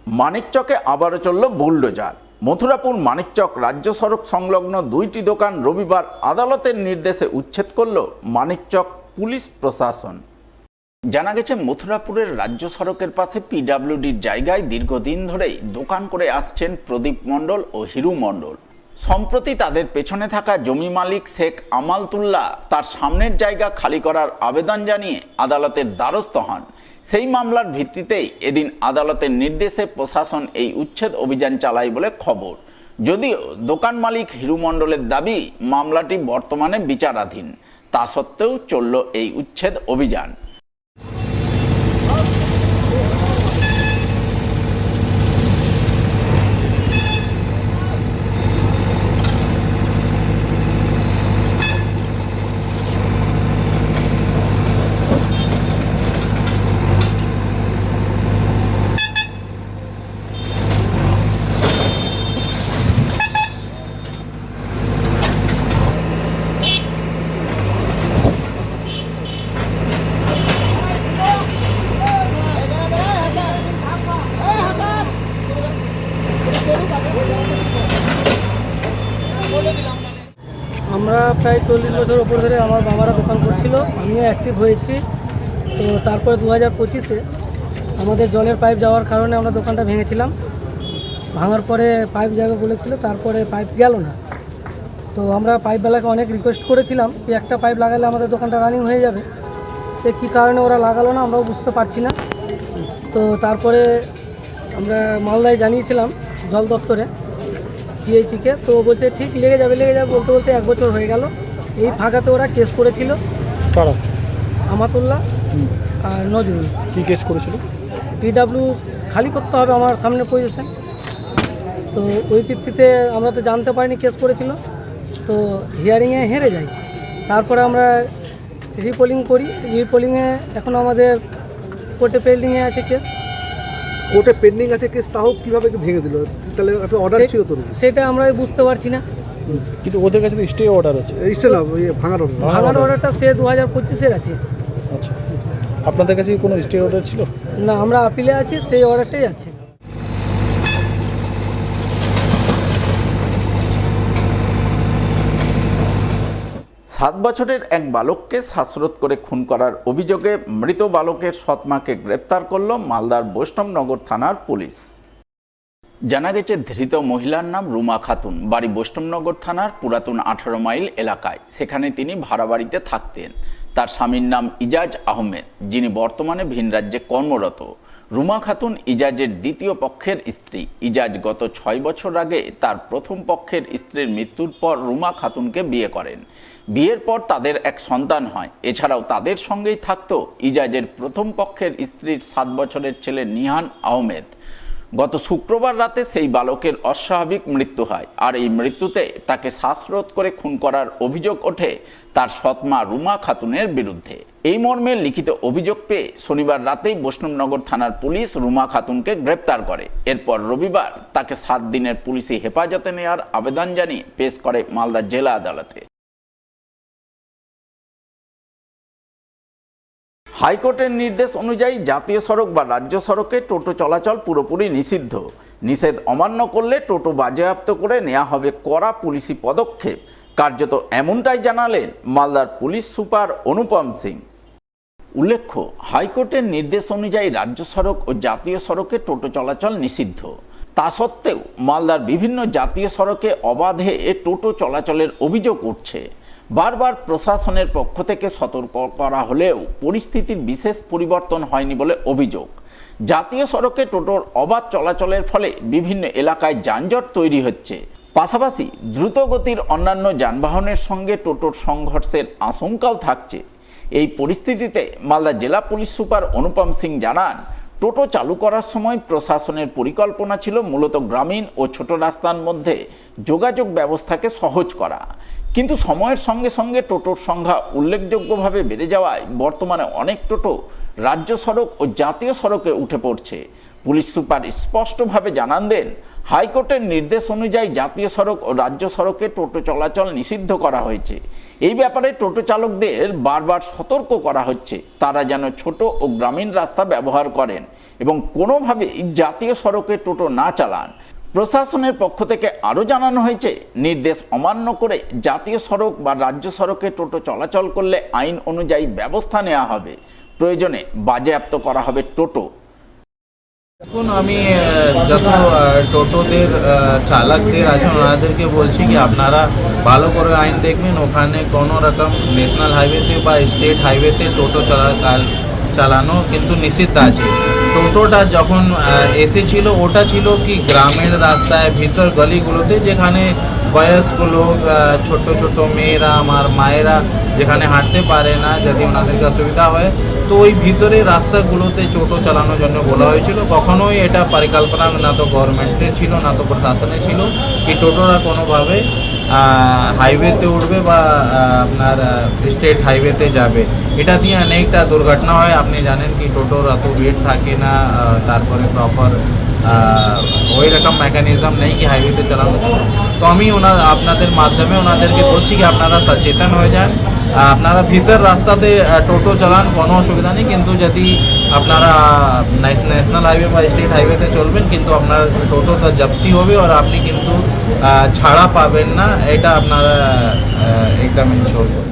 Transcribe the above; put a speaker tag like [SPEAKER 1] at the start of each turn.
[SPEAKER 1] মানিকচকে আবারও চলল বুলডোজার। মথুরাপুর মানিকচক রাজ্য সড়ক সংলগ্ন দুইটি দোকান রবিবার আদালতের নির্দেশে উচ্ছেদ করল মানিকচক পুলিশ প্রশাসন। জানা গেছে, মথুরাপুরের রাজ্য সড়কের পাশে পিডব্লিউডির জায়গায় দীর্ঘদিন ধরেই দোকান করে আসছেন প্রদীপ মণ্ডল ও হিরু মণ্ডল। সম্প্রতি তাদের পেছনে থাকা জমি মালিক শেখ আমালতুল্লাহ তার সামনের জায়গা খালি করার আবেদন জানিয়ে আদালতের দ্বারস্থ হন। সেই মামলার ভিত্তিতেই এদিন আদালতের নির্দেশে প্রশাসন এই উচ্ছেদ অভিযান চালায় বলে খবর। যদিও দোকান মালিক হিরু মণ্ডলের দাবি মামলাটি বর্তমানে বিচারাধীন, তা সত্ত্বেও চলল এই উচ্ছেদ অভিযান।
[SPEAKER 2] আমরা প্রায় 40 বছর ওপর ধরে আমার বাবারা দোকান করছিল, আমিও অ্যাক্টিভ হয়েছি। তো তারপরে 2025-এ আমাদের জলের পাইপ যাওয়ার কারণে আমরা দোকানটা ভেঙেছিলাম। ভাঙার পরে পাইপ যাবে বলেছিল, তারপরে পাইপ গেল না। তো আমরা পাইপওয়ালাকে অনেক রিকোয়েস্ট করেছিলাম যে একটা পাইপ লাগালে আমাদের দোকানটা রানিং হয়ে যাবে। সে কী কারণে ওরা লাগালো না আমরাও বুঝতে পারছি না। তো তারপরে আমরা মালদায় জানিয়েছিলাম জল দপ্তরে, পিএইচিকে। তো বলছে ঠিক লেগে যাবে বলতে বলতে 1 বছর হয়ে গেল। এই ফাঁকাতে ওরা কেস করেছিল।
[SPEAKER 3] কারা?
[SPEAKER 2] আমাতুল্লাহ আর নজরুল।
[SPEAKER 3] কি কেস করেছিল?
[SPEAKER 2] পিডব্লিউ খালি করতে হবে আমার সামনে পজিশন। তো ওই ভিত্তিতে আমরা তো জানতে পারিনি কেস করেছিল। তো হিয়ারিংয়ে হেরে যাই। তারপরে আমরা রিপোলিং করি। রিপোলিংয়ে এখন আমাদের কোর্টে পেন্ডিংয়ে আছে কেস।
[SPEAKER 4] কোর্টে পেন্ডিং আছে কেস, তাও কিভাবে ভেঙে দিল? তাহলে একটা অর্ডার ছিল তো?
[SPEAKER 2] সেটা আমরা বুঝতে পারছি না।
[SPEAKER 3] কিন্তু ওদের কাছে তো স্টে অর্ডার আছে।
[SPEAKER 4] স্টে না, ভাঙার অর্ডার।
[SPEAKER 2] ভাঙার অর্ডারটা সে 2025-এর আছে।
[SPEAKER 3] আচ্ছা, আপনাদের কাছে কি কোনো স্টে অর্ডার ছিল?
[SPEAKER 2] না, আমরা আপিলে আছি, সেই অর্ডারটাই আছে।
[SPEAKER 1] 7 বছরের এক বালককে শ্বাসরোধ করে খুন করার অভিযোগে মৃত বালকের সৎমাকে গ্রেপ্তার করল মালদার বৈষ্ণবনগর থানার পুলিশ। জানা গেছে, ধৃত মহিলার নাম রুমা খাতুন, বাড়ি বৈষ্ণবনগর থানার পুরাতন 18 মাইল এলাকায়। সেখানে তিনি ভাড়া বাড়িতে থাকতেন। তার স্বামীর নাম ইজাজ আহমেদ, যিনি বর্তমানে ভিন রাজ্যে কর্মরত। রুমা খাতুন ইজাজের দ্বিতীয় পক্ষের স্ত্রী। ইজাজ গত 6 বছর আগে তার প্রথম পক্ষের স্ত্রীর মৃত্যুর পর রুমা খাতুনকে বিয়ে করেন। বিয়ের পর তাদের এক সন্তান হয়। এছাড়াও তাদের সঙ্গেই থাকত ইজাজের প্রথম পক্ষের স্ত্রীর 7 বছরের ছেলে নিহান আহমেদ। গত শুক্রবার রাতে সেই বালকের অস্বাভাবিক মৃত্যু হয়, আর এই মৃত্যুতে তাকে শ্বাসরোধ করে খুন করার অভিযোগ ওঠে তার সৎমা রুমা খাতুনের বিরুদ্ধে। এই মর্মে লিখিত অভিযোগ পেয়ে শনিবার রাতেই বৈষ্ণবনগর থানার পুলিশ রুমা খাতুনকে গ্রেপ্তার করে। এরপর রবিবার তাকে 7 দিনের পুলিশি হেফাজতে নেওয়ার আবেদন জানিয়ে পেশ করে মালদা জেলা আদালতে। হাইকোর্টের নির্দেশ অনুযায়ী জাতীয় সড়ক বা রাজ্য সড়কে টোটো চলাচল পুরোপুরি নিষিদ্ধ। নিষেধ অমান্য করলে টোটো বাজেয়াপ্ত করে নেওয়া হবে কড়া পুলিশি পদক্ষেপ। কার্যত এমনটাই জানালেন মালদার পুলিশ সুপার অনুপম সিং। উল্লেখ্য, হাইকোর্টের নির্দেশ অনুযায়ী রাজ্য সড়ক ও জাতীয় সড়কে টোটো চলাচল নিষিদ্ধ। তা সত্ত্বেও মালদার বিভিন্ন জাতীয় সড়কে অবাধে টোটো চলাচলের অভিযোগ উঠছে। বারবার প্রশাসনের পক্ষ থেকে সতর্ক করা হলেও পরিস্থিতির বিশেষ পরিবর্তন হয়নি বলে অভিযোগ। জাতীয় সড়কে টোটোর অবাধ চলাচলের ফলে বিভিন্ন এলাকায় যানজট তৈরি হচ্ছে। পাশাপাশি দ্রুতগতির অন্যান্য যানবাহনের সঙ্গে টোটোর সংঘর্ষের আশঙ্কাও থাকছে। এই পরিস্থিতিতে মালদা জেলা পুলিশ সুপার অনুপম সিং জানান, টোটো চালু করার সময় প্রশাসনের পরিকল্পনা ছিল মূলত গ্রামীণ ও ছোট রাস্তার মধ্যে যোগাযোগ ব্যবস্থাকে সহজ করা। কিন্তু সময়ের সঙ্গে সঙ্গে টোটোর সংখ্যা উল্লেখযোগ্যভাবে বেড়ে যাওয়ায় বর্তমানে অনেক টোটো রাজ্য সড়ক ও জাতীয় সড়কে উঠে পড়ছে। পুলিশ সুপার স্পষ্টভাবে জানান দেন, হাইকোর্টের নির্দেশ অনুযায়ী জাতীয় সড়ক ও রাজ্য সড়কে টোটো চলাচল নিষিদ্ধ করা হয়েছে। এই ব্যাপারে টোটো চালকদের বারবার সতর্ক করা হচ্ছে, তারা যেন ছোট ও গ্রামীণ রাস্তা ব্যবহার করেন এবং কোনোভাবেই জাতীয় সড়কে টোটো না চালান। প্রশাসনের পক্ষ থেকে আরও জানানো হয়েছে, নির্দেশ অমান্য করে জাতীয় সড়ক বা রাজ্য সড়কে টোটো চলাচল করলে আইন অনুযায়ী ব্যবস্থা নেওয়া হবে, প্রয়োজনে বাজেয়াপ্ত করা হবে টোটো।
[SPEAKER 5] এখন আমি যত টোটোদের চালকদের আছেন ওনাদেরকে বলছি কি আপনারা ভালো করে আইন দেখবেন, ওখানে কোনো রকম ন্যাশনাল হাইওয়েতে বা স্টেট হাইওয়েতে টোটো চালানো কিন্তু নিষিদ্ধ আছে। টোটোটা যখন এসেছিল ওটা ছিল কি গ্রামের রাস্তায় ভিতর গলিগুলোতে, যেখানে বয়স্ক লোক, ছোট ছোট মেয়েরা, আমার মায়েরা যেখানে হাঁটতে পারে না, যদি ওনাদেরকে অসুবিধা হয়, তো ওই ভিতরে রাস্তাগুলোতে টোটো চালানোর জন্য বলা হয়েছিল। কখনোই এটা পরিকল্পনা না তো গভর্নমেন্টের ছিল না তো প্রশাসনের ছিল কি টোটোরা কোনোভাবে হাইওয়েতে উঠবে বা আপনার স্টেট হাইওয়েতে যাবে। এটা দিয়ে অনেকটা দুর্ঘটনা হয়। আপনি জানেন কি টোটোর এত ভিড় থাকে না, তারপরে প্রপার ওই রকম মেকানিজম নেই কি হাইওয়েতে চালানো। তো আমি আপনাদের মাধ্যমে ওনাদেরকে বলছি কি আপনারা সচেতন হয়ে যান, আপনারা ভিতর রাস্তাতে টোটো চালান, কোনো অসুবিধা নেই, কিন্তু যদি আপনারা ন্যাশনাল হাইওয়ে বা স্টেট হাইওয়েতে চলবেন কিন্তু আপনার টোটোটা জব্দি হবে আর আপনি কিন্তু ছাড়া পাবেন না, এটা আপনারা একদম ইনশোর করুন।